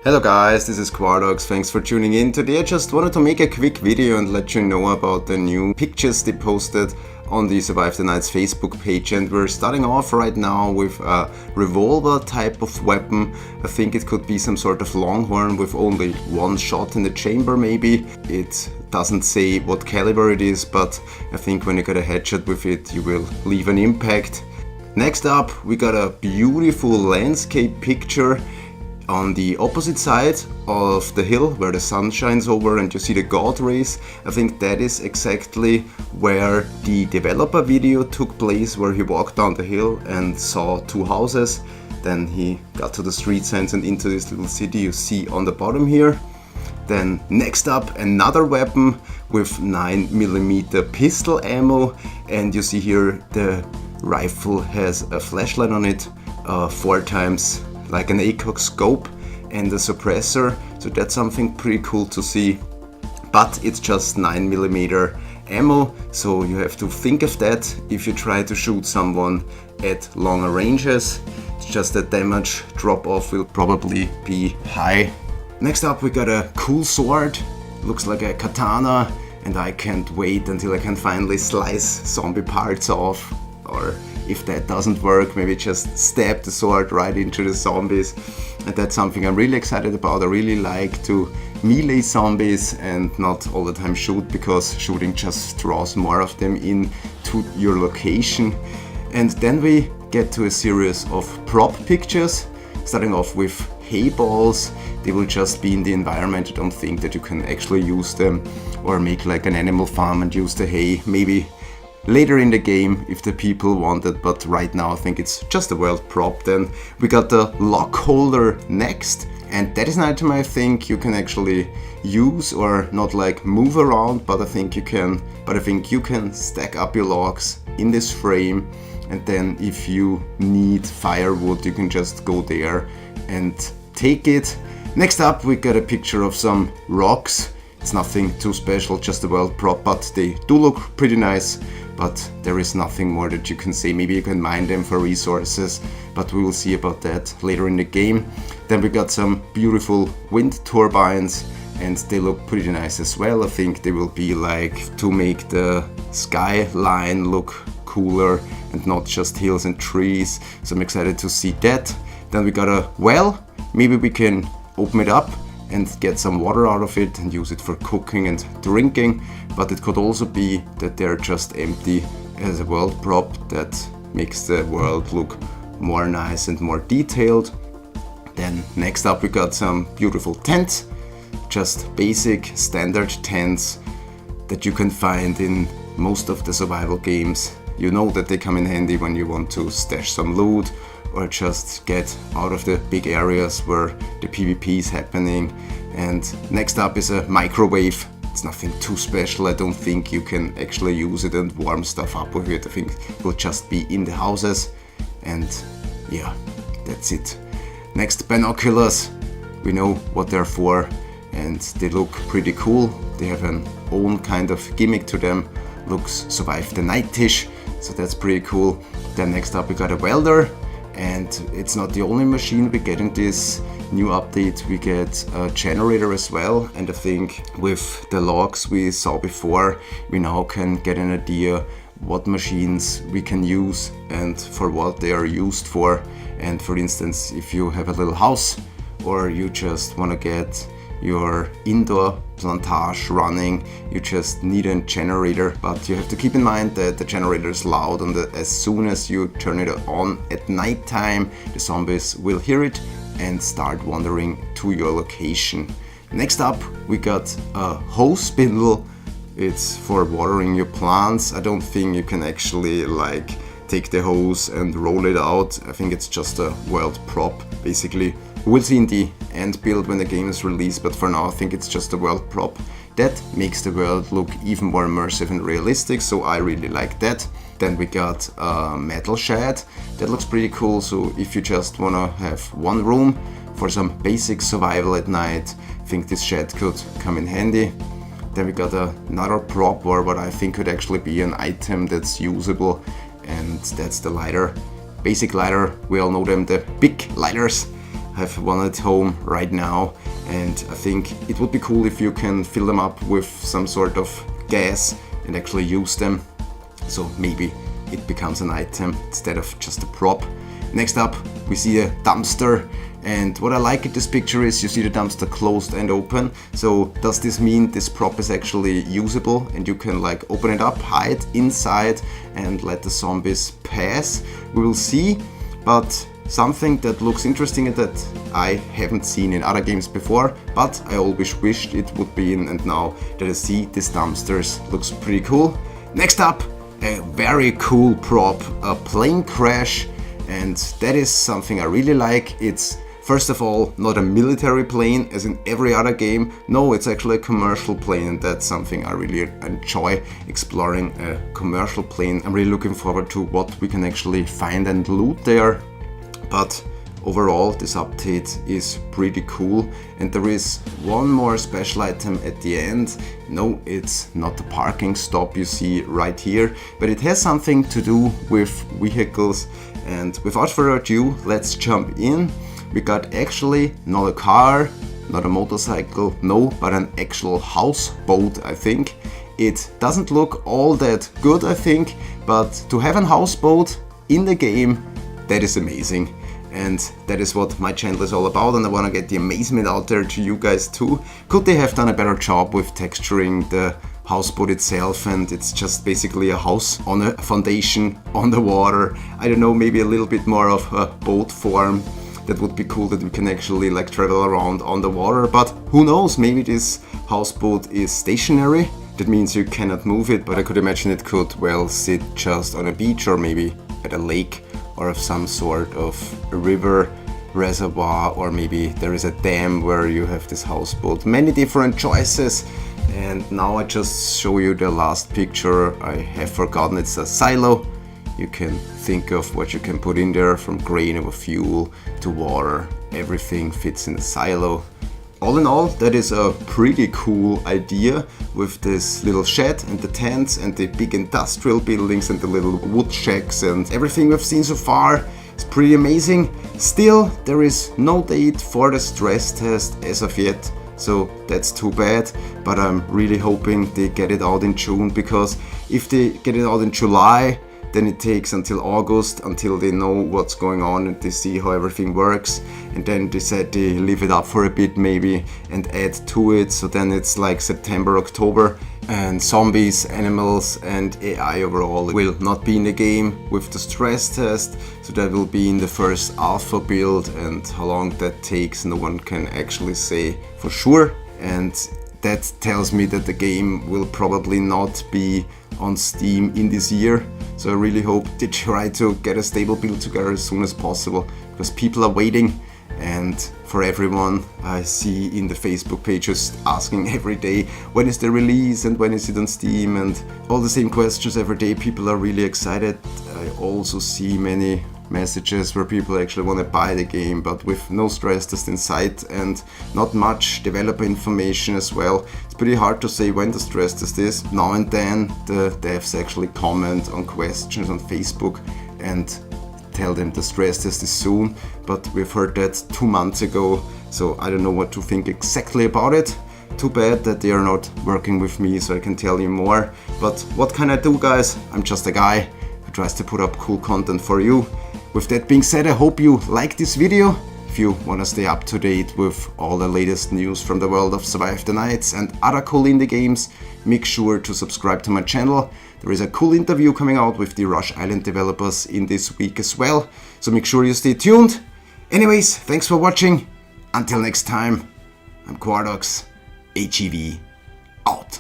Hello guys, this is Quardox. Thanks for tuning in. Today I just wanted to make a quick video and let you know about the new pictures they posted on the Survive the Nights Facebook page, and we're starting off right now with a revolver type of weapon. I think it could be some sort of longhorn with only one shot in the chamber maybe. It doesn't say what caliber it is, but I think when you get a headshot with it you will leave an impact. Next up we got a beautiful landscape picture on the opposite side of the hill where the sun shines over and you see the god rays. I think that is exactly where the developer video took place, where he walked down the hill and saw two houses. Then he got to the street signs and into this little city you see on the bottom here. Then next up, another weapon with 9mm pistol ammo, and you see here the rifle has a flashlight on it, 4 times like an ACOG scope and a suppressor, so that's something pretty cool to see. But it's just 9mm ammo, so you have to think of that if you try to shoot someone at longer ranges. It's just that damage drop off will probably be high. Next up we got a cool sword, looks like a katana, and I can't wait until I can finally slice zombie parts off, or if that doesn't work, maybe just stab the sword right into the zombies. And that's something I'm really excited about. I really like to melee zombies and not all the time shoot, because shooting just draws more of them into your location. And then we get to a series of prop pictures, starting off with hay balls. They will just be in the environment. I don't think that you can actually use them or make like an animal farm and use the hay. Maybe later in the game if the people want it, but right now I think it's just a world prop. Then we got the lock holder next, and that is an item I think you can actually use, or not like move around, but I think you can stack up your locks in this frame, and then if you need firewood you can just go there and take it. Next up we got a picture of some rocks. It's nothing too special, just a world prop, but they do look pretty nice. But there is nothing more that you can say. Maybe you can mine them for resources, but we will see about that later in the game. Then we got some beautiful wind turbines, and they look pretty nice as well. I think they will be like to make the skyline look cooler and not just hills and trees, so I'm excited to see that. Then we got a well. Maybe we can open it up and get some water out of it and use it for cooking and drinking, but it could also be that they're just empty as a world prop that makes the world look more nice and more detailed. Then next up we got some beautiful tents, just basic standard tents that you can find in most of the survival games. You know that they come in handy when you want to stash some loot or just get out of the big areas where the PvP is happening. And next up is a microwave. It's nothing too special. I don't think you can actually use it and warm stuff up with it. I think it will just be in the houses, and yeah, that's it. Next, binoculars. We know what they're for and they look pretty cool. They have an own kind of gimmick to them. Looks Survive the Night-ish, so that's pretty cool. Then next up we got a welder. And it's not the only machine we get in this new update. We get a generator as well, and I think with the logs we saw before, we now can get an idea what machines we can use and for what they are used for. And for instance, if you have a little house or you just want to get your indoor plantage running, you just need a generator, but you have to keep in mind that the generator is loud, and as soon as you turn it on at night time, the zombies will hear it and start wandering to your location. Next up we got a hose spindle. It's for watering your plants. I don't think you can actually like take the hose and roll it out. I think it's just a world prop basically. We'll see in the end build when the game is released, but for now I think it's just a world prop. That makes the world look even more immersive and realistic, so I really like that. Then we got a metal shed. That looks pretty cool, so if you just wanna have one room for some basic survival at night, I think this shed could come in handy. Then we got another prop, or what I think could actually be an item that's usable, and that's the lighter. Basic lighter, we all know them, the big lighters. I have one at home right now, and I think it would be cool if you can fill them up with some sort of gas and actually use them. So maybe it becomes an item instead of just a prop. Next up, we see a dumpster. And what I like at this picture is you see the dumpster closed and open. So does this mean this prop is actually usable and you can like open it up, hide inside and let the zombies pass? We will see, but something that looks interesting and that I haven't seen in other games before, but I always wished it would be in, and now that I see these dumpsters, looks pretty cool. Next up, a very cool prop, a plane crash, and that is something I really like. It's first of all not a military plane as in every other game. No, it's actually a commercial plane, and that's something I really enjoy, exploring a commercial plane. I'm really looking forward to what we can actually find and loot there. But overall this update is pretty cool, and there is one more special item at the end. No, it's not the parking stop you see right here, but it has something to do with vehicles. And without further ado, let's jump in. We got actually not a car, not a motorcycle, no, but an actual houseboat, I think. It doesn't look all that good, I think, but to have an houseboat in the game, that is amazing. And that is what my channel is all about, and I want to get the amazement out there to you guys too. Could they have done a better job with texturing the houseboat itself, and it's just basically a house on a foundation on the water? I don't know, maybe a little bit more of a boat form. That would be cool, that we can actually like travel around on the water, but who knows, maybe this houseboat is stationary. That means you cannot move it, but I could imagine it could well sit just on a beach or maybe at a lake or of some sort of a river reservoir, or maybe there is a dam where you have this houseboat. Many different choices. And now I just show you the last picture. I have forgotten, it's a silo. You can think of what you can put in there, from grain over fuel to water. Everything fits in the silo. All in all, that is a pretty cool idea, with this little shed and the tents and the big industrial buildings and the little wood shacks and everything we've seen so far. It's pretty amazing. Still, there is no date for the stress test as of yet, so that's too bad, but I'm really hoping they get it out in June, because if they get it out in July, then it takes until August until they know what's going on and they see how everything works, and then they said they leave it up for a bit maybe and add to it, so then it's like September, October, and zombies, animals and AI overall will not be in the game with the stress test, so that will be in the first alpha build, and how long that takes no one can actually say for sure. And that tells me that the game will probably not be on Steam in this year. So I really hope they try to get a stable build together as soon as possible, because people are waiting. And for everyone I see in the Facebook pages asking every day, when is the release and when is it on Steam, and all the same questions every day. People are really excited. I also see many messages where people actually want to buy the game, but with no stress test in sight and not much developer information as well. It's pretty hard to say when the stress test is. Now and then the devs actually comment on questions on Facebook and tell them the stress test is soon, but we've heard that 2 months ago, so I don't know what to think exactly about it. Too bad that they are not working with me so I can tell you more, but what can I do, guys? I'm just a guy who tries to put up cool content for you. With that being said, I hope you like this video. If you want to stay up to date with all the latest news from the world of Survive the Nights and other cool indie games, make sure to subscribe to my channel. There is a cool interview coming out with the Rush Island developers in this week as well, so make sure you stay tuned. Anyways, thanks for watching. Until next time, I'm Quardox, HEV, out.